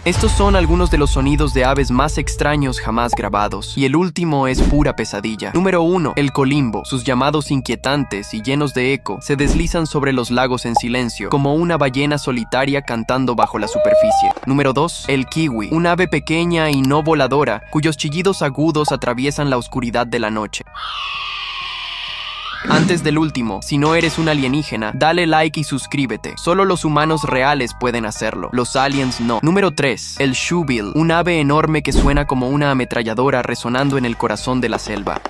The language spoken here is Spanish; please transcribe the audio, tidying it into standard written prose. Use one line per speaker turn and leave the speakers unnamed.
Estos son algunos de los sonidos de aves más extraños jamás grabados, y el último es pura pesadilla. Número 1. El colimbo. Sus llamados inquietantes y llenos de eco se deslizan sobre los lagos en silencio, como una ballena solitaria cantando bajo la superficie. Número 2. El kiwi. Un ave pequeña y no voladora, cuyos chillidos agudos atraviesan la oscuridad de la noche. Antes del último, si no eres un alienígena, dale like y suscríbete. Solo los humanos reales pueden hacerlo, los aliens no. Número 3. El shoebill, un ave enorme que suena como una ametralladora resonando en el corazón de la selva.